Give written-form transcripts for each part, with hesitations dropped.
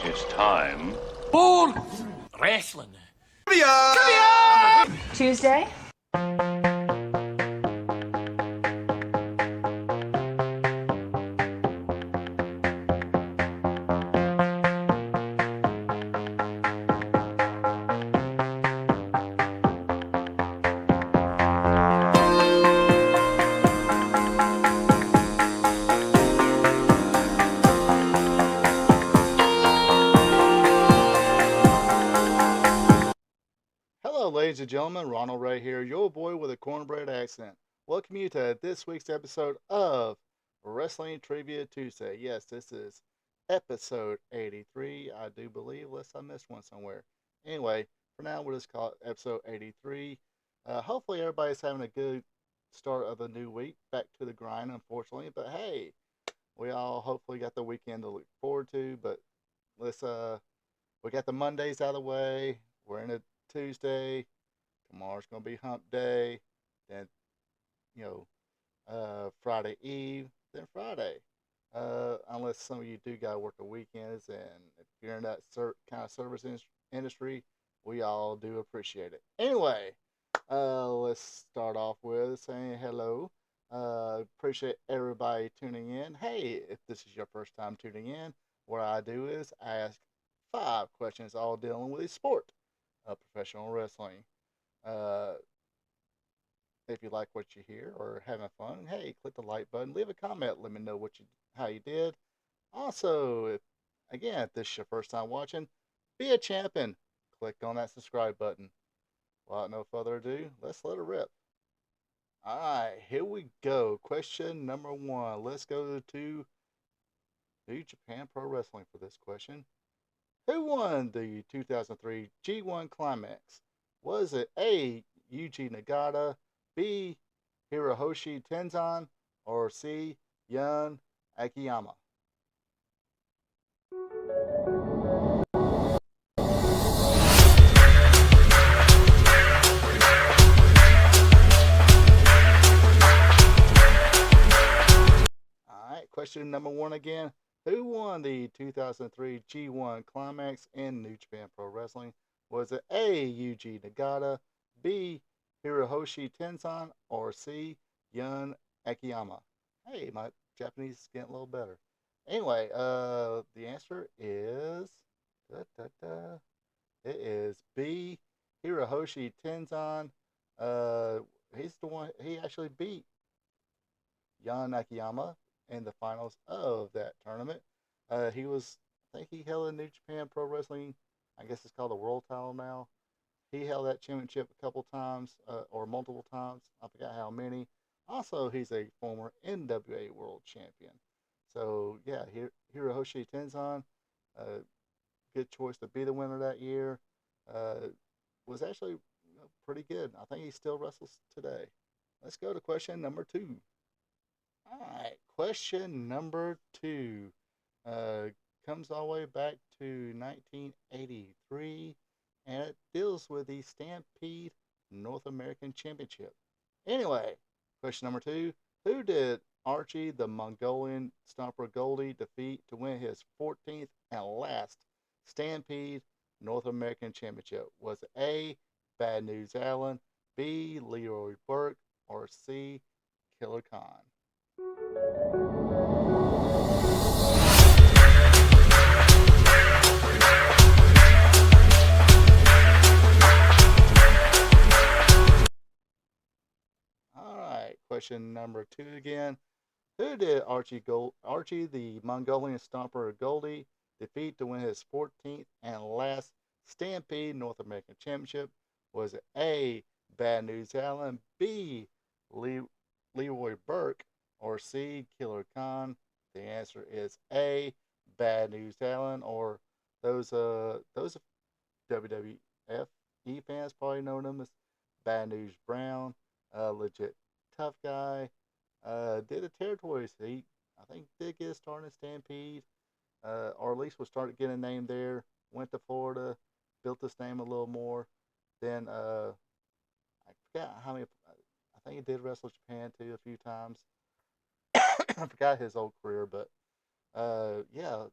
It's time for wrestling. Tuesday. Hello, ladies and gentlemen. Ronald Ray here, your boy with a cornbread accent. Welcome you to this week's episode of Wrestling Trivia Tuesday. Yes, this is episode 83, I do believe, unless I missed one somewhere. Anyway, for now, we'll just call it episode 83. Hopefully, everybody's having a good start of the new week. Back to the grind, unfortunately. But hey, we all hopefully got the weekend to look forward to. But we got the Mondays out of the way. We're in a Tuesday. Tomorrow's gonna be Hump Day. Then, Friday Eve. Then Friday. Unless some of you do gotta work the weekends, and if you're in that kind of service industry, we all do appreciate it. Anyway, let's start off with saying hello. Appreciate everybody tuning in. Hey, if this is your first time tuning in, what I do is I ask 5 questions all dealing with the sport of professional wrestling. If you like what you hear or having fun, hey, click the like button, leave a comment, let me know how you did. Also, if this is your first time watching, be a champion. Click on that subscribe button. Without no further ado, let's let it rip. Alright, here we go. Question number 1. Let's go to New Japan Pro Wrestling for this question. Who won the 2003 G1 Climax? Was it A. Yuji Nagata, B. Hiroshi Tenzan, or C. Yun Akiyama? Alright, question number 1 again. Who won the 2003 G1 Climax in New Japan Pro Wrestling? Was it A. Yuji Nagata, B. Hiroshi Tenzan, or C. Yun Akiyama? Hey, my Japanese is getting a little better. Anyway, the answer is it is B. Hiroshi Tenzan. He's the one. He actually beat Yun Akiyama in the finals of that tournament. I think he held a New Japan Pro Wrestling, I guess it's called the World Title now. He held that championship a couple times, or multiple times. I forgot how many. Also, he's a former NWA World Champion. So, yeah, Hiroshi Tenzan, good choice to be the winner that year. Was actually pretty good. I think he still wrestles today. Let's go to question number 2. Alright, question number 2 comes all the way back to 1983, and it deals with the Stampede North American Championship. Anyway, question number 2, who did Archie the Mongolian Stomper Goldie defeat to win his 14th and last Stampede North American Championship? Was it A. Bad News Allen, B. Leroy Burke, or C. Killer Khan? Alright, question number 2 again. Who did Archie the Mongolian Stomper Goldie defeat to win his 14th and last Stampede North American Championship? Was it A. Bad News Allen, B. Leroy Burke, or C. Killer Khan? The answer is A. Bad News Allen, or those WWF fans probably know him as Bad News Brown. Legit tough guy. Did the territories. I think did get a start in Stampede, or at least was starting to get a name there. Went to Florida, built his name a little more. Then I forgot how many. I think he did wrestle Japan too a few times. I forgot his old career, but yeah,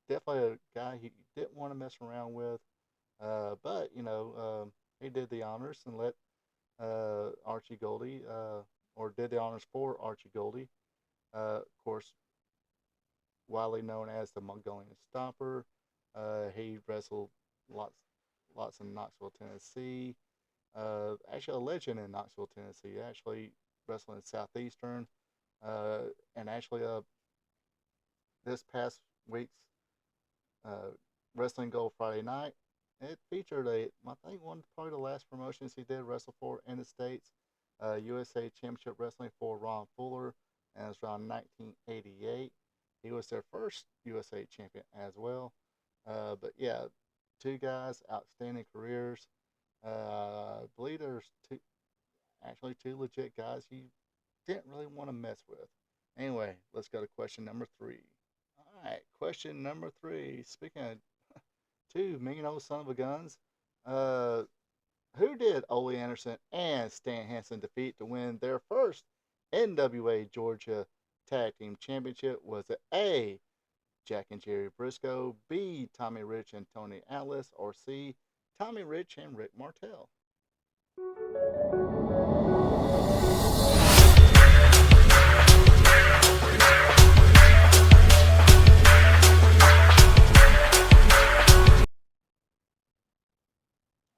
definitely a guy who didn't want to mess around with. But he did the honors and let Archie Goldie, or did the honors for Archie Goldie. Of course, widely known as the Mongolian Stomper. He wrestled lots in Knoxville, Tennessee. Actually, a legend in Knoxville, Tennessee. Actually, wrestling in Southeastern. And actually, this past week's uh, Wrestling Gold Friday night, it featured I think one probably the last promotions he did wrestle for in the States. USA Championship Wrestling for Ron Fuller, and it was around 1988. He was their first USA champion as well. But yeah, two guys, outstanding careers. I believe there's two legit guys you didn't really want to mess with. Anyway, let's go to question number 3. All right, question number 3. Speaking of two mean old son of a guns, uh, who did Ole Anderson and Stan Hansen defeat to win their first NWA Georgia Tag Team Championship? Was it A, Jack and Jerry Briscoe, B, Tommy Rich and Tony Atlas, or C, Tommy Rich and Rick Martel?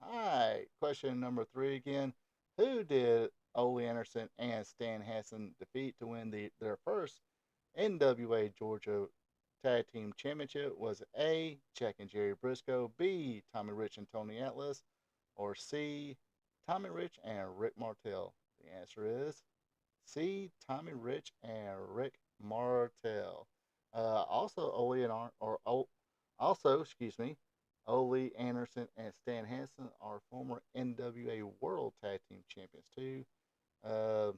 All right, question number 3 again. Who did Ole Anderson and Stan Hansen defeat to win their first NWA Georgia Tag Team Championship? Was it A, Jack and Jerry Briscoe, B, Tommy Rich and Tony Atlas, or C, Tommy Rich and Rick Martel? The answer is C, Tommy Rich and Rick Martel. Also, excuse me, Ole Anderson and Stan Hansen are former NWA World Tag Team Champions too. Uh,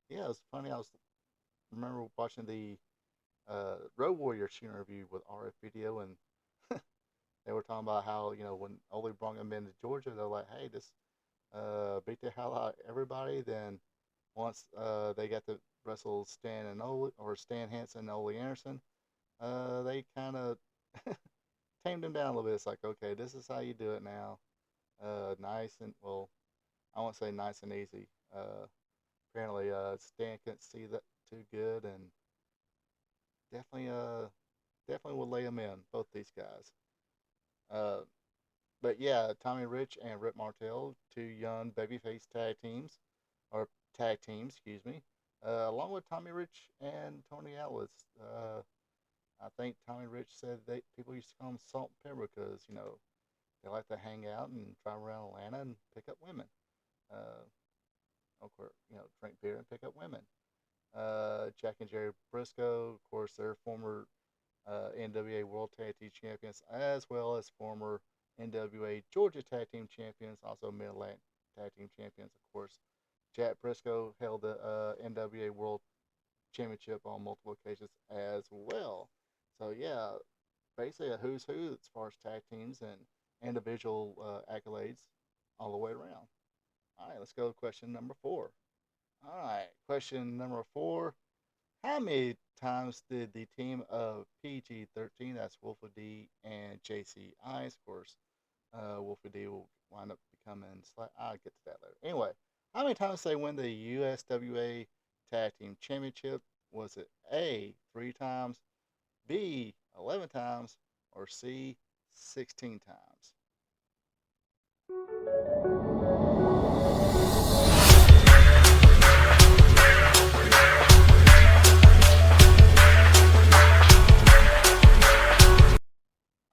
yeah, it was funny. Remember watching the Road Warriors interview with RF Video, and they were talking about how when Ole brought them into Georgia, they're like, "Hey, just beat the hell out of everybody." Then once they got to wrestle Stan and Ole, or Stan Hansen and Ole Anderson, they kind of tamed him down a little bit. It's like, okay, this is how you do it now. Nice and, well, I won't say nice and easy. Apparently, Stan couldn't see that too good, and definitely, definitely will lay him in, both these guys. Uh, but yeah, Tommy Rich and Rick Martel, two young babyface tag teams, excuse me, along with Tommy Rich and Tony Atlas. I think Tommy Rich said people used to call him Salt and Pepper because they like to hang out and drive around Atlanta and pick up women. Uh, of course, drink beer and pick up women. Jack and Jerry Briscoe, of course, they're former NWA World Tag Team Champions, as well as former NWA Georgia Tag Team Champions, also Mid Atlantic Tag Team Champions. Of course, Jack Briscoe held the NWA World Championship on multiple occasions as well. So yeah, basically a who's who as far as tag teams and individual accolades all the way around. All right, let's go to question number 4. All right, question number 4. How many times did the team of PG-13, that's Wolfie D and JC Ice, of course, Wolfie D will wind up becoming, I'll get to that later. Anyway, how many times did they win the USWA Tag Team Championship? Was it A, 3 times, B, 11 times, or C, 16 times?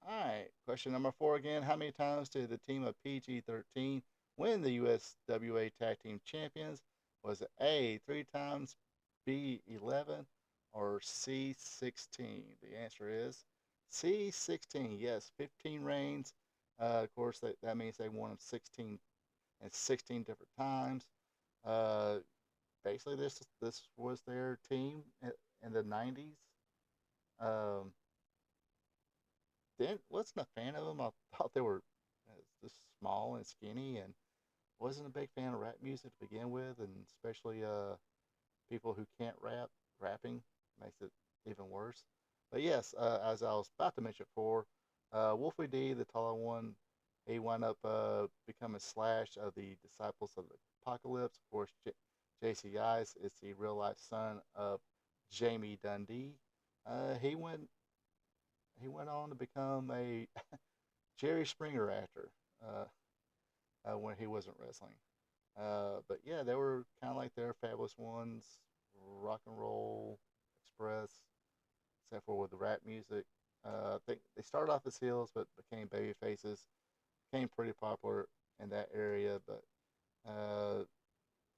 Alright, question number 4 again. How many times did the team of PG-13 win the USWA Tag Team Champions? Was it A, 3 times, B, 11, or C, 16? The answer is C, 16. Yes, 15 reigns. Of course, that means they won them 16 and 16 different times. Uh, Basically, this was their team in the 90s. Um, wasn't a fan of them. I thought they were just small and skinny, and wasn't a big fan of rap music to begin with, and especially people who can't rapping makes it even worse. But yes, as I was about to mention before, Wolfie D, the taller one, he wound up becoming Slash of the Disciples of the Apocalypse. Of course, J.C. Ice is the real life son of Jamie Dundee. He went on to become a Jerry Springer actor when he wasn't wrestling. But yeah, they were kind of like their Fabulous Ones, Rock and Roll Express, except for with the rap music. I think they started off as heels, but became baby faces. Became pretty popular in that area, but uh,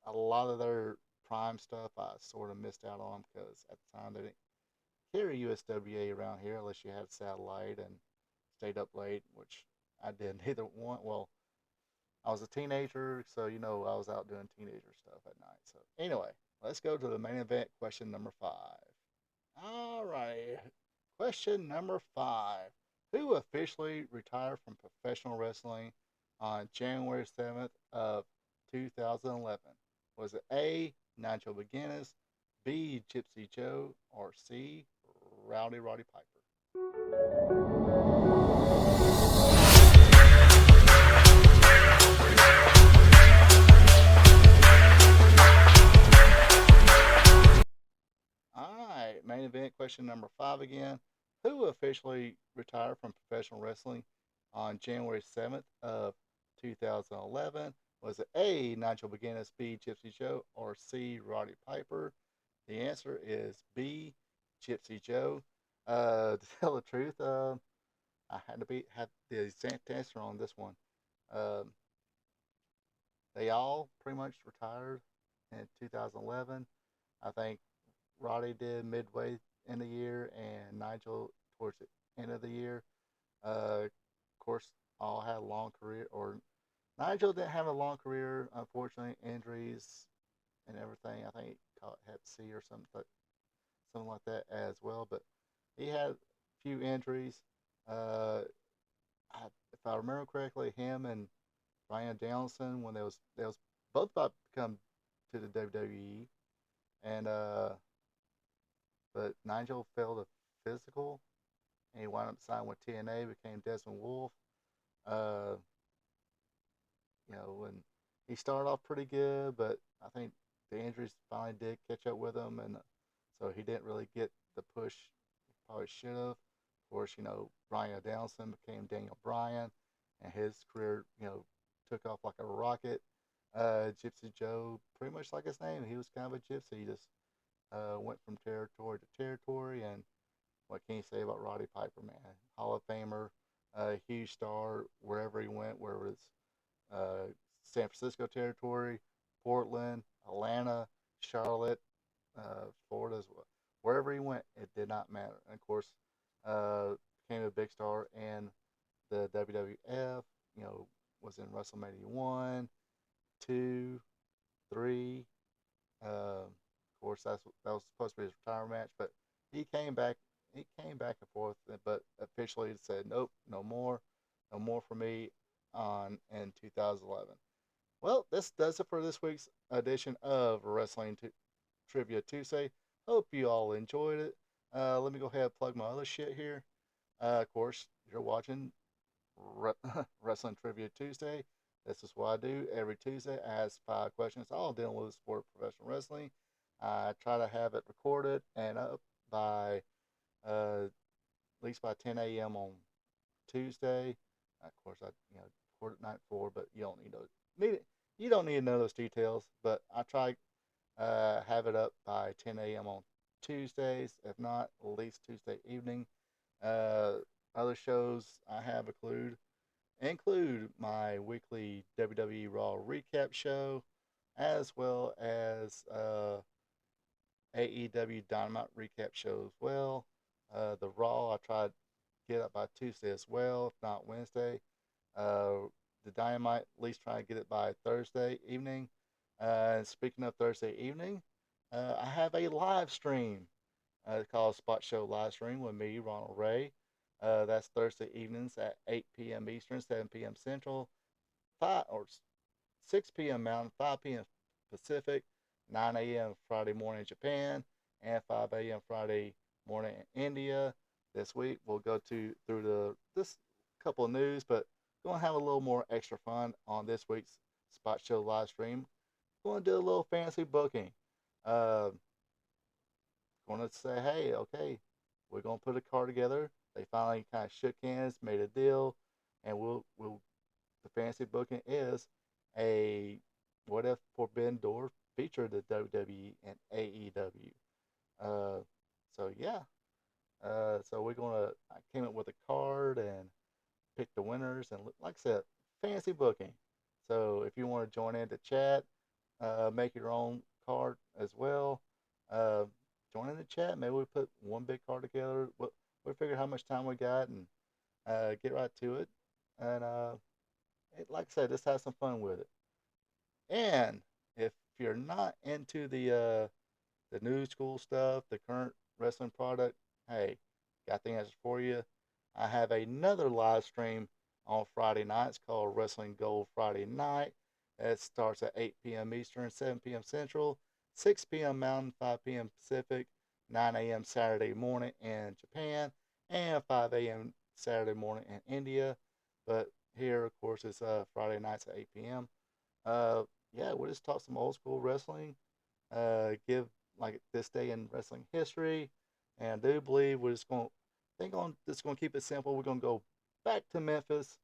a lot of their prime stuff I sort of missed out on because at the time they didn't carry USWA around here unless you had satellite and stayed up late, which I did neither one. Well, I was a teenager, so I was out doing teenager stuff at night. So anyway, let's go to the main event, question number 5. All right, question number 5. Who officially retired from professional wrestling on January 7th of 2011? Was it A, Nigel McGuinness, B, Gypsy Joe, or C, Roddy Piper? All right, main event question number 5 again. Who officially retired from professional wrestling on January 7th of 2011? Was it A, Nigel McGuinness, B, Gypsy Joe, or C, Roddy Piper? The answer is B, Gypsy Joe. To tell the truth, I had to have the exact answer on this one. Um, they all pretty much retired in 2011. I think Roddy did midway in the year, and Nigel towards the end of the year. Of course, all had a long career, or Nigel didn't have a long career, unfortunately, injuries and everything. I think he caught Hep C or something like that as well. But he had a few injuries. Uh, if I remember correctly, him and Brian Danielson, when they was both about to come to the WWE, and but Nigel failed a physical, and he wound up signing with TNA, became Desmond Wolf. Uh, when he started off pretty good, but I think the injuries finally did catch up with him, and so he didn't really get the push he probably should have. Of course, Brian Danielson became Daniel Bryan, and his career, took off like a rocket. Gypsy Joe, pretty much like his name, he was kind of a gypsy. He just went from territory to territory, and what can you say about Roddy Piper, man? Hall of Famer, huge star wherever he went, whether it's uh, San Francisco territory, Portland, Atlanta, Charlotte, Florida, wherever he went, it did not matter. And of course, uh, became a big star in the WWF. Was in WrestleMania 1, 2, 3. Of course, that was supposed to be his retirement match, but he came back. He came back and forth, but officially said, "Nope, no more, no more for me." On in 2011. Well, this does it for this week's edition of Wrestling Trivia Tuesday. Hope you all enjoyed it. Let me go ahead and plug my other shit here. Of course, you're watching Wrestling Trivia Tuesday. This is what I do every Tuesday. I ask 5 questions all dealing with the sport of professional wrestling. I try to have it recorded and up by at least by 10 a.m. on Tuesday. Of course, I record at night before, but you don't you don't need to know those details. But I try have it up by 10 a.m. on Tuesdays, if not at least Tuesday evening. Uh, Other shows I have include my weekly WWE Raw recap show, as well as AEW Dynamite recap show as well. The Raw I try to get up by Tuesday as well, if not Wednesday. Uh, the Dynamite at least try to get it by Thursday evening. Speaking of Thursday evening, I have a live stream called Spot Show Live Stream with me, Ronald Ray. That's Thursday evenings at 8 p.m. Eastern, 7 p.m. Central, 6 p.m. Mountain, 5 p.m. Pacific, 9 a.m. Friday morning in Japan, and 5 a.m. Friday morning in India. this week. We'll go through this couple of news, but going to have a little more extra fun on this week's Spot Show live stream. Going to do a little fancy booking. Uh, going to say, hey, okay, we're going to put a card together. They finally kind of shook hands, made a deal, and the fancy booking is a What If Forbidden Door featured the WWE and AEW. Uh, so yeah, so I came up with a card and picked the winners, and like I said, fancy booking. So if you want to join in the chat, make your own card as well. Uh, Join in the chat. Maybe we put one big card together. We'll figure how much time we got and get right to it. And like I said, just have some fun with it. And if you're not into the new school stuff, the current wrestling product, hey, got the answer for you. I have another live stream on Friday nights called Wrestling Gold Friday Night. It starts at 8 p.m. Eastern, 7 p.m. Central, 6 p.m. Mountain, 5 p.m. Pacific, 9 a.m. Saturday morning in Japan, and 5 a.m. Saturday morning in India. But here, of course, it's Friday nights at 8 p.m. Uh, yeah, we'll just talk some old school wrestling, give like this day in wrestling history, and I do believe we're just going to just going to keep it simple. We're going to go back to Memphis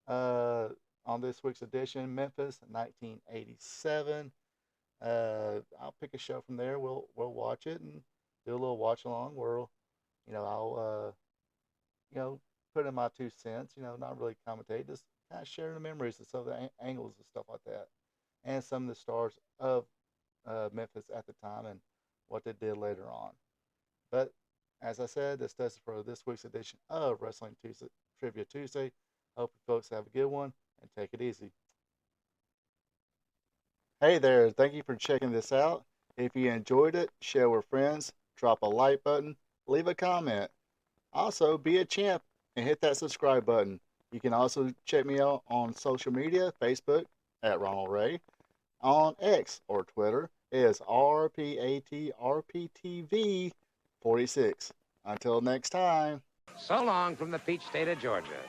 uh, on this week's edition. Memphis, 1987. I'll pick a show from there. We'll watch it and do a little watch along. Where I'll put in my 2 cents. Not really commentate, just kind of share the memories of some of the angles and stuff like that, and some of the stars of Memphis at the time and what they did later on. But as I said, this does it for this week's edition of Wrestling Tuesday, Trivia Tuesday. Hope you folks have a good one and take it easy. Hey there, thank you for checking this out. If you enjoyed it, share with friends, drop a like button, leave a comment. Also, be a champ and hit that subscribe button. You can also check me out on social media, Facebook at Ronald Ray, on X or Twitter is RPATRPTV46. Until next time. So long from the peach state of Georgia.